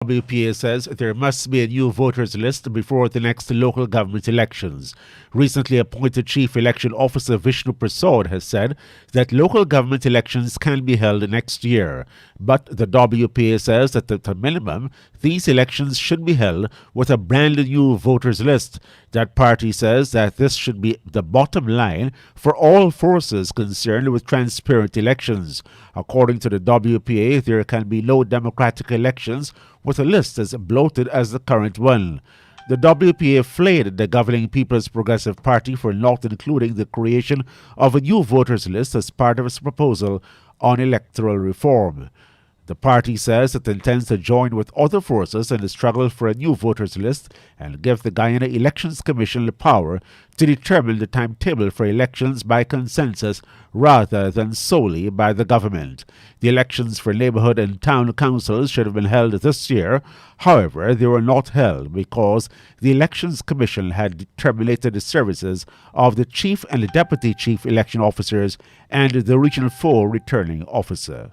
WPA says there must be a new voters list before the next local government elections. Recently appointed Chief Election Officer Vishnu Prasad has said that local government elections can be held next year. But the WPA says that at a minimum, these elections should be held with a brand new voters list. That party says that this should be the bottom line for all forces concerned with transparent elections. According to the WPA, there can be no democratic elections with a list as bloated as the current one. The WPA flayed the governing People's Progressive Party for not including the creation of a new voters list as part of its proposal on electoral reform. The party says it intends to join with other forces in the struggle for a new voters list and give the Guyana Elections Commission the power to determine the timetable for elections by consensus rather than solely by the government. The elections for neighborhood and town councils should have been held this year. However, they were not held because the Elections Commission had terminated the services of the chief and the deputy chief election officers and the Regional 4 returning officer.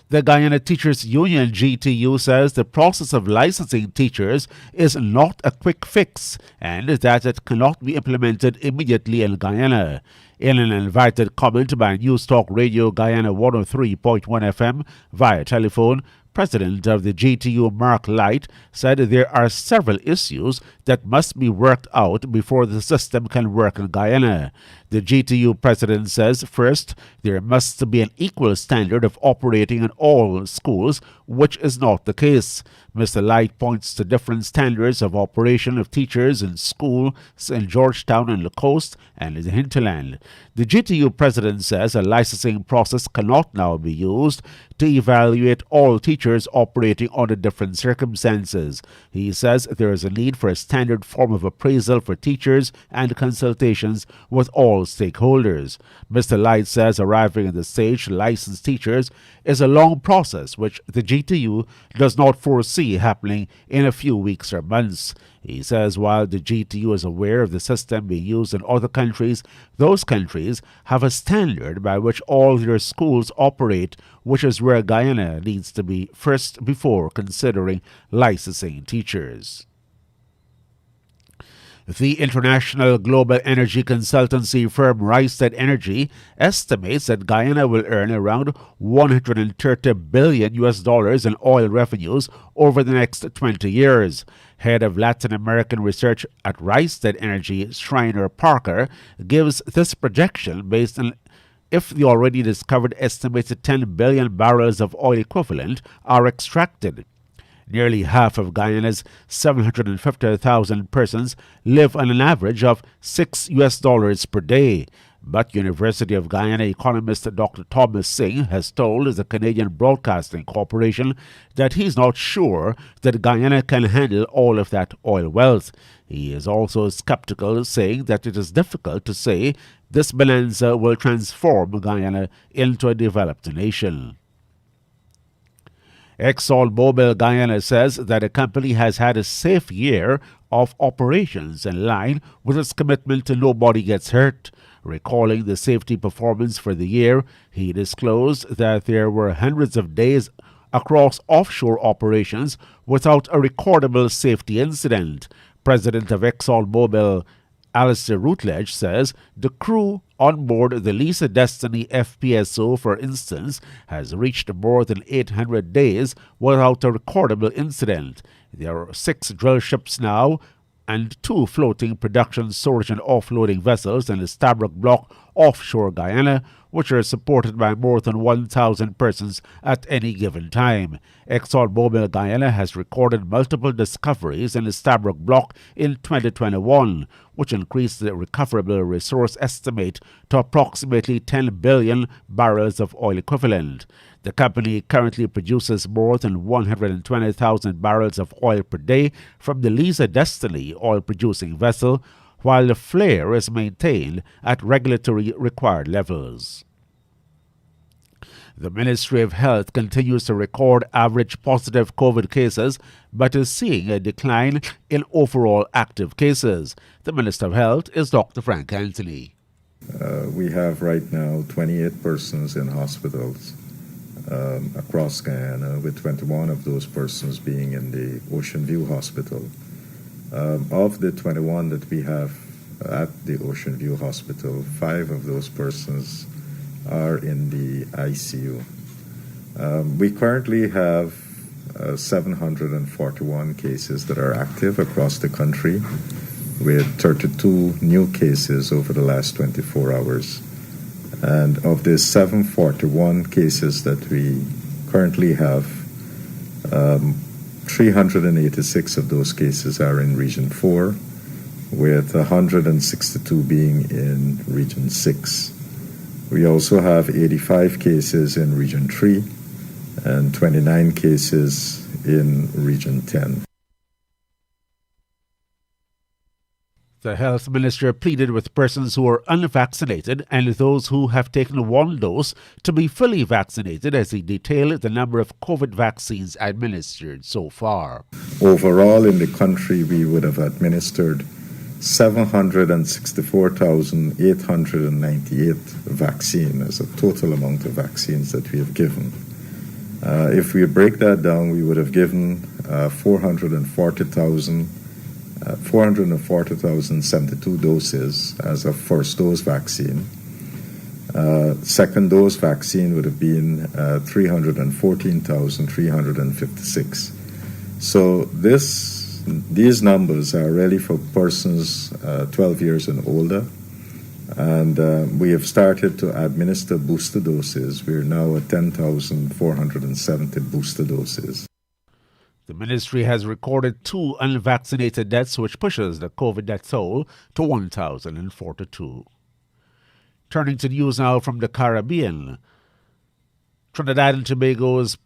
The Guyana Teachers Union GTU says the process of licensing teachers is not a quick fix and that it cannot be implemented immediately in Guyana. In an invited comment by News Talk Radio Guyana 103.1 FM via telephone, President of the GTU, Mark Light, said there are several issues that must be worked out before the system can work in Guyana. The GTU president says, first, there must be an equal standard of operating in all schools, which is not the case. Mr. Light points to different standards of operation of teachers in schools in Georgetown and the coast and in the hinterland. The GTU president says a licensing process cannot now be used to evaluate all teachers operating under different circumstances. He says there is a need for a standard form of appraisal for teachers and consultations with all stakeholders. Mr. Light says arriving at the stage to license teachers is a long process which the GTU does not foresee happening in a few weeks or months. He says while the GTU is aware of the system being used in other countries, those countries have a standard by which all their schools operate, which is where Guyana needs to be first before considering licensing teachers. The international global energy consultancy firm Rystad Energy estimates that Guyana will earn around $130 billion in oil revenues over the next 20 years. Head of Latin American research at Rystad Energy, Shriner Parker, gives this projection based on if the already discovered estimated 10 billion barrels of oil equivalent are extracted. Nearly half of Guyana's 750,000 persons live on an average of $6 per day. But University of Guyana economist Dr. Thomas Singh has told the Canadian Broadcasting Corporation that he's not sure that Guyana can handle all of that oil wealth. He is also skeptical, saying that it is difficult to say this bonanza will transform Guyana into a developed nation. ExxonMobil Guyana says that the company has had a safe year of operations in line with its commitment to nobody gets hurt. Recalling the safety performance for the year, he disclosed that there were hundreds of days across offshore operations without a recordable safety incident. President of ExxonMobil, Alistair Routledge, says the crew on board the Liza Destiny FPSO, for instance, has reached more than 800 days without a recordable incident. There are 6 drill ships now and 2 floating production, storage and offloading vessels in the Stabroek Block offshore Guyana, which are supported by more than 1,000 persons at any given time. ExxonMobil Guyana has recorded multiple discoveries in the Stabroek Block in 2021, which increased the recoverable resource estimate to approximately 10 billion barrels of oil equivalent. The company currently produces more than 120,000 barrels of oil per day from the Liza Destiny oil-producing vessel, while the flare is maintained at regulatory required levels. The Ministry of Health continues to record average positive COVID cases, but is seeing a decline in overall active cases. The Minister of Health is Dr. Frank Anthony. We have right now 28 persons in hospitals across Guyana, with 21 of those persons being in the Ocean View Hospital. Of the 21 that we have at the Ocean View Hospital, 5 of those persons are in the ICU. We currently have 741 cases that are active across the country, with 32 new cases over the last 24 hours. And of the 741 cases that we currently have, 386 of those cases are in Region 4, with 162 being in Region 6. We also have 85 cases in Region 3 and 29 cases in Region 10. The health minister pleaded with persons who are unvaccinated and those who have taken one dose to be fully vaccinated as he detailed the number of COVID vaccines administered so far. Overall in the country, we would have administered 764,898 vaccine as a total amount of vaccines that we have given. If we break that down, we would have given 440,072 doses as a first dose vaccine. Second dose vaccine would have been 314,356. So these numbers are really for persons 12 years and older. And we have started to administer booster doses. We're now at 10,470 booster doses. The ministry has recorded 2 unvaccinated deaths, which pushes the COVID death toll to 1,042. Turning to news now from the Caribbean. Trinidad and Tobago's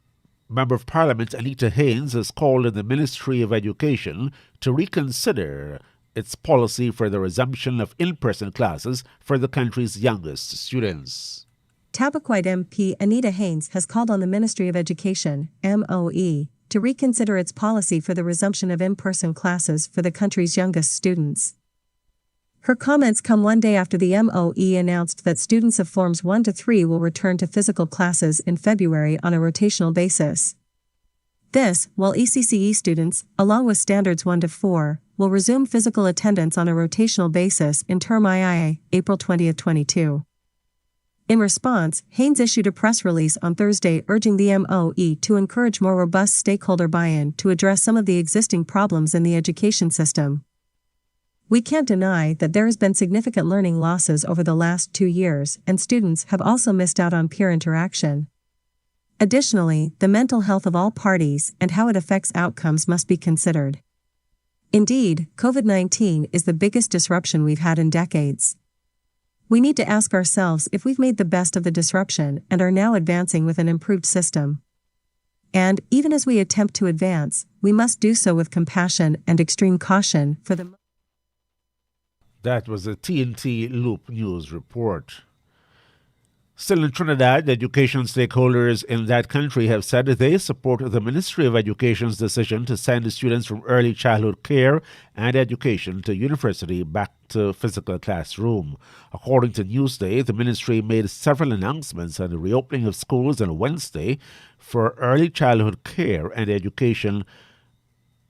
Member of Parliament Anita Haynes has called on the Ministry of Education to reconsider its policy for the resumption of in-person classes for the country's youngest students. Tabaquite MP Anita Haynes has called on the Ministry of Education, MOE, to reconsider its policy for the resumption of in-person classes for the country's youngest students. Her comments come one day after the MOE announced that students of Forms 1 to 3 will return to physical classes in February on a rotational basis. This, while ECCE students, along with Standards 1 to 4, will resume physical attendance on a rotational basis in Term II, April 20, 22. In response, Haynes issued a press release on Thursday urging the MOE to encourage more robust stakeholder buy-in to address some of the existing problems in the education system. We can't deny that there has been significant learning losses over the last 2 years, and students have also missed out on peer interaction. Additionally, the mental health of all parties and how it affects outcomes must be considered. Indeed, COVID-19 is the biggest disruption we've had in decades. We need to ask ourselves if we've made the best of the disruption and are now advancing with an improved system. And, even as we attempt to advance, we must do so with compassion and extreme caution for the... That was a TNT Loop News report. Still in Trinidad, education stakeholders in that country have said they support the Ministry of Education's decision to send students from early childhood care and education to university back to physical classroom. According to Newsday, the ministry made several announcements on the reopening of schools on Wednesday for early childhood care and education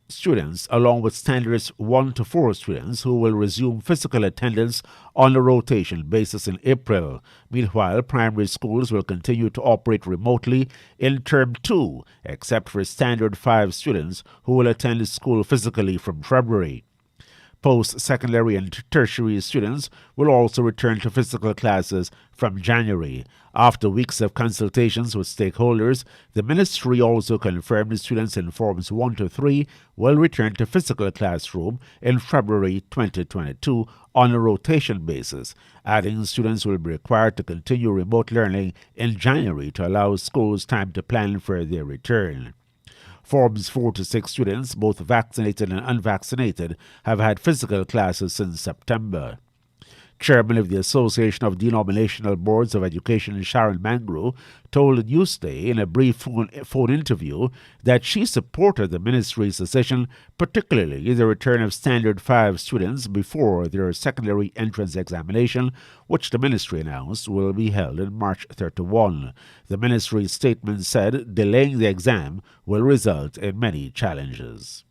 students, along with Standards 1 to 4 students who will resume physical attendance on a rotation basis in April. Meanwhile, primary schools will continue to operate remotely in Term 2, except for Standard 5 students who will attend school physically from February. Post-secondary and tertiary students will also return to physical classes from January. After weeks of consultations with stakeholders, the ministry also confirmed students in Forms 1 to 3 will return to physical classroom in February 2022 on a rotation basis, adding students will be required to continue remote learning in January to allow schools time to plan for their return. Forms 4 to 6 students, both vaccinated and unvaccinated, have had physical classes since September. Chairman of the Association of Denominational Boards of Education, Sharon Mangro, told Newsday in a brief phone interview that she supported the ministry's decision, particularly the return of Standard 5 students before their secondary entrance examination, which the ministry announced will be held in March 31. The ministry's statement said delaying the exam will result in many challenges.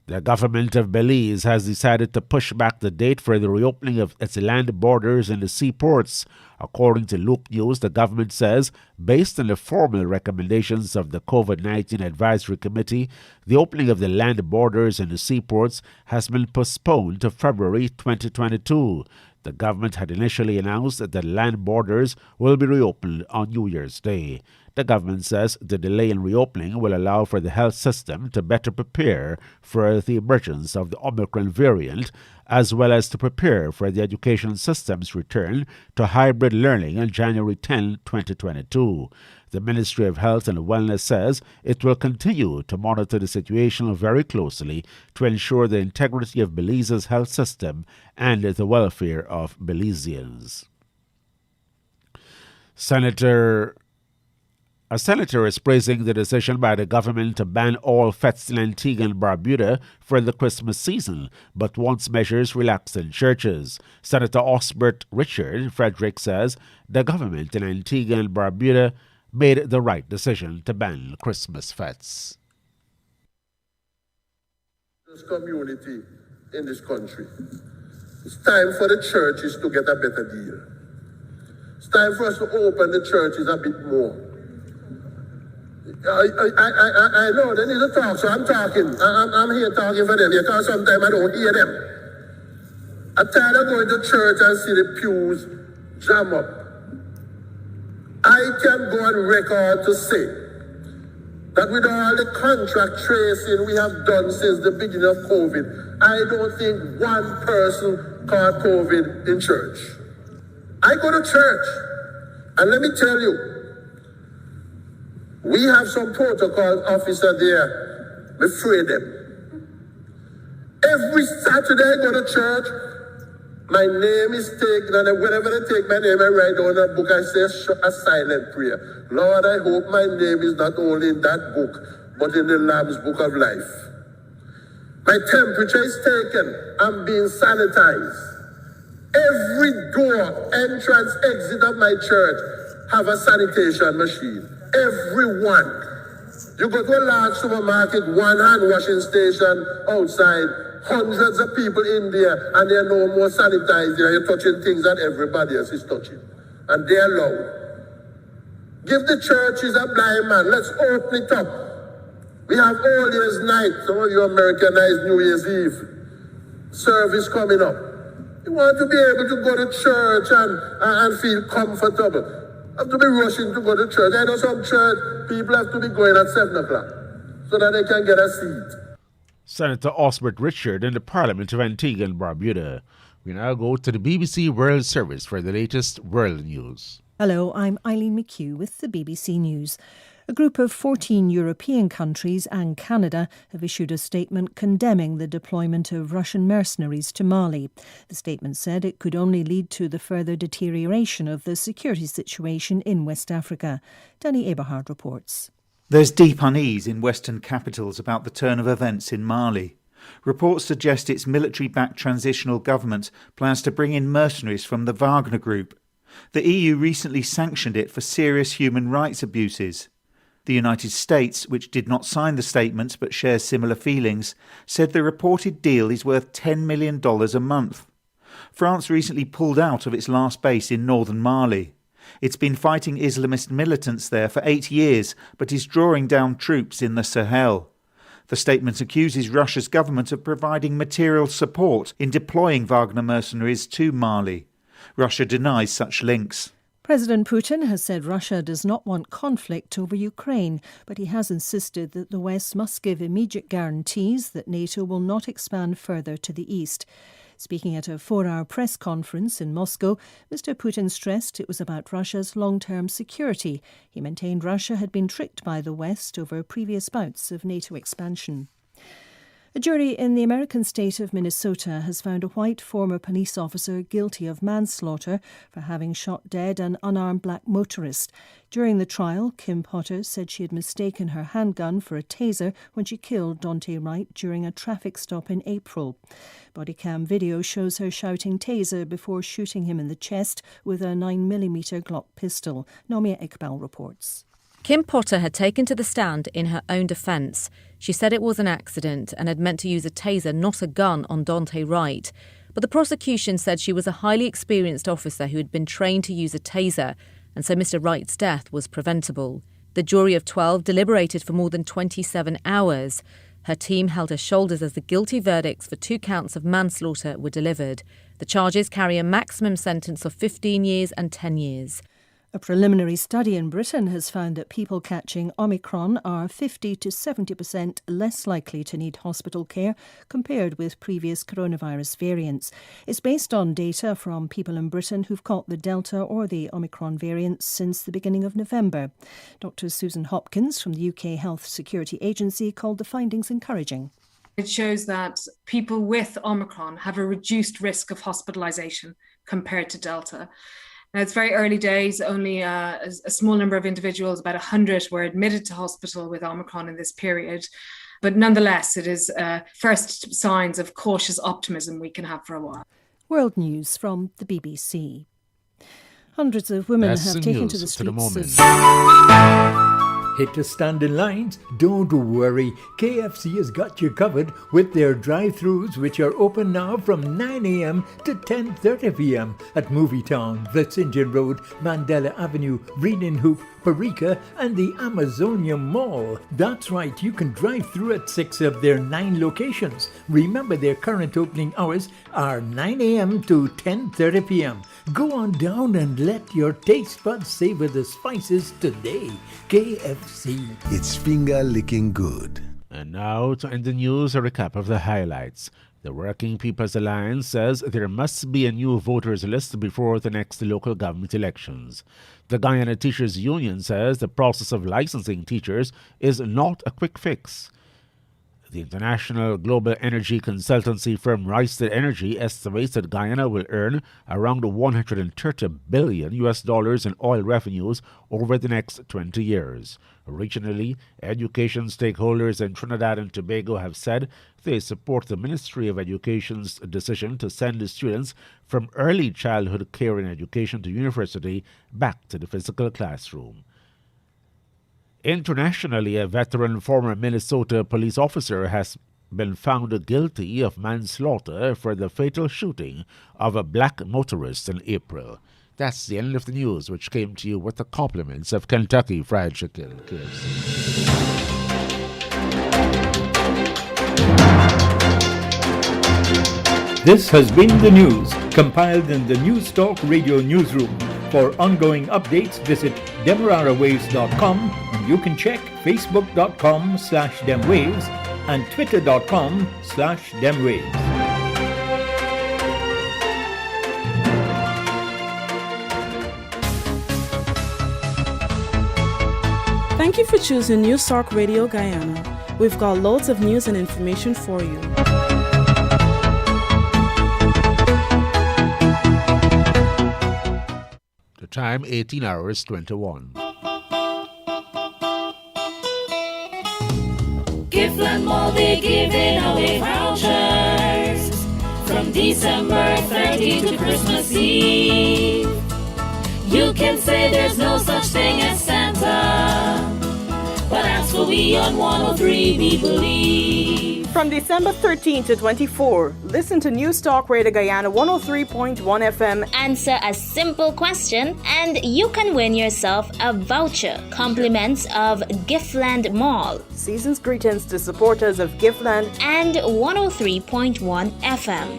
The government of Belize has decided to push back the date for the reopening of its land borders and the seaports. According to Loop News, the government says, based on the formal recommendations of the COVID-19 Advisory Committee, the opening of the land borders and the seaports has been postponed to February 2022. The government had initially announced that the land borders will be reopened on New Year's Day. The government says the delay in reopening will allow for the health system to better prepare for the emergence of the Omicron variant, as well as to prepare for the education system's return to hybrid learning on January 10, 2022. The Ministry of Health and Wellness says it will continue to monitor the situation very closely to ensure the integrity of Belize's health system and the welfare of Belizeans. A senator is praising the decision by the government to ban all fetes in Antigua and Barbuda for the Christmas season, but wants measures relaxed in churches. Senator Osbert Richard Frederick says the government in Antigua and Barbuda made the right decision to ban Christmas fetes. This community in this country, it's time for the churches to get a better deal. It's time for us to open the churches a bit more. I know they need to talk, so I'm talking. I'm here talking for them because sometimes I don't hear them. I'm tired of going to church and see the pews jam up. I can go on record to say that with all the contract tracing we have done since the beginning of COVID, I don't think one person caught COVID in church. I go to church, and let me tell you, we have some protocol officer there. We free them. Every Saturday I go to church, my name is taken, and whenever they take my name, I write down a book. I say a silent prayer. Lord, I hope my name is not only in that book, but in the Lamb's Book of Life. My temperature is taken. I'm being sanitized. Every door, entrance, exit of my church have a sanitation machine. Everyone. You go to a large supermarket, one hand washing station outside, hundreds of people in there, and they're no more sanitized there. You're touching things that everybody else is touching. And they're loud. Give the churches a blind man. Let's open it up. We have All Year's Night. Some of you Americanize New Year's Eve. Service coming up. You want to be able to go to church and feel comfortable. Have to be rushing to go to church. I know some church people have to be going at 7 o'clock so that they can get a seat. Senator Osbert Richard in the Parliament of Antigua and Barbuda. We now go to the BBC World Service for the latest world news. Hello, I'm Eileen McHugh with the BBC News. A group of 14 European countries and Canada have issued a statement condemning the deployment of Russian mercenaries to Mali. The statement said it could only lead to the further deterioration of the security situation in West Africa. Danny Eberhard reports. There's deep unease in Western capitals about the turn of events in Mali. Reports suggest its military-backed transitional government plans to bring in mercenaries from the Wagner Group. The EU recently sanctioned it for serious human rights abuses. The United States, which did not sign the statement but shares similar feelings, said the reported deal is worth $10 million a month. France recently pulled out of its last base in northern Mali. It's been fighting Islamist militants there for 8 years, but is drawing down troops in the Sahel. The statement accuses Russia's government of providing material support in deploying Wagner mercenaries to Mali. Russia denies such links. President Putin has said Russia does not want conflict over Ukraine, but he has insisted that the West must give immediate guarantees that NATO will not expand further to the east. Speaking at a 4-hour press conference in Moscow, Mr. Putin stressed it was about Russia's long-term security. He maintained Russia had been tricked by the West over previous bouts of NATO expansion. A jury in the American state of Minnesota has found a white former police officer guilty of manslaughter for having shot dead an unarmed black motorist. During the trial, Kim Potter said she had mistaken her handgun for a taser when she killed Dante Wright during a traffic stop in April. Body cam video shows her shouting taser before shooting him in the chest with a 9mm Glock pistol. Nomia Iqbal reports. Kim Potter had taken to the stand in her own defence. She said it was an accident and had meant to use a taser, not a gun, on Dante Wright. But the prosecution said she was a highly experienced officer who had been trained to use a taser, and so Mr. Wright's death was preventable. The jury of 12 deliberated for more than 27 hours. Her team held her shoulders as the guilty verdicts for 2 counts of manslaughter were delivered. The charges carry a maximum sentence of 15 years and 10 years. A preliminary study in Britain has found that people catching Omicron are 50 to 70% less likely to need hospital care compared with previous coronavirus variants. It's based on data from people in Britain who've caught the Delta or the Omicron variant since the beginning of November. Dr. Susan Hopkins from the UK Health Security Agency called the findings encouraging. It shows that people with Omicron have a reduced risk of hospitalisation compared to Delta. Now, it's very early days. Only a small number of individuals, about 100, were admitted to hospital with Omicron in this period. But nonetheless, it is first signs of cautious optimism we can have for a while. World News from the BBC. Hundreds of women have taken to the streets Hate to stand in lines? Don't worry. KFC has got you covered with their drive-thrus, which are open now from 9 a.m. to 10:30 p.m. at Movietown, Vlissingen Road, Mandela Avenue, Reading Hoop, Parika and the Amazonia Mall. That's right, you can drive through at 6 of their 9 locations. Remember, their current opening hours are 9 a.m. to 10:30 p.m. Go on down and let your taste buds savor the spices today. KFC. It's finger-licking good. And now to end the news, a recap of the highlights. The Working People's Alliance says there must be a new voters list before the next local government elections. The Guyana Teachers Union says the process of licensing teachers is not a quick fix. The international global energy consultancy firm Rystad Energy estimates that Guyana will earn around $130 billion in oil revenues over the next 20 years. Regionally, education stakeholders in Trinidad and Tobago have said they support the Ministry of Education's decision to send the students from early childhood care and education to university back to the physical classroom. Internationally, a veteran former Minnesota police officer has been found guilty of manslaughter for the fatal shooting of a black motorist in April. That's the end of the news, which came to you with the compliments of Kentucky Fried Chicken KFC. This has been the news, compiled in the News Talk Radio Newsroom. For ongoing updates, visit demerarawaves.com, and you can check facebook.com/demwaves and twitter.com/demwaves. Thank you for choosing News Talk Radio Guyana. We've got loads of news and information for you. The time 18 hours 21. Giftland Mall, they're giving away vouchers from December 30 to Christmas Eve. You can say there's no such thing as Santa, but as for we on 103, we believe. From December 13 to 24, listen to News Talk Radio Guyana 103.1 FM. Answer a simple question and you can win yourself a voucher. Compliments of Giftland Mall. Season's greetings to supporters of Giftland and 103.1 FM.